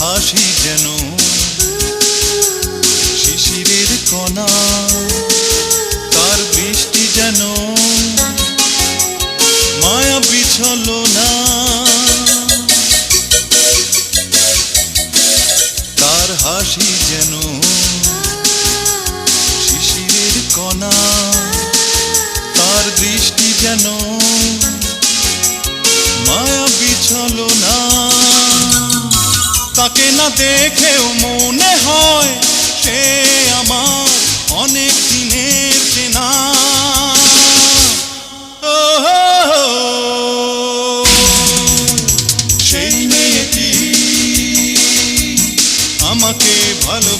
হাসি যেন শিশিরের কণা, তার বৃষ্টি যেন মায়া বিছলো না। তার হাসি যেন শিশিরের কণা, তার দৃষ্টি যেন মায়া বিছলো না। তাকে না দেখেও মনে হয় সে আমার অনেক দিনের চেনা। সেই মেয়েটি আমাকে ভালো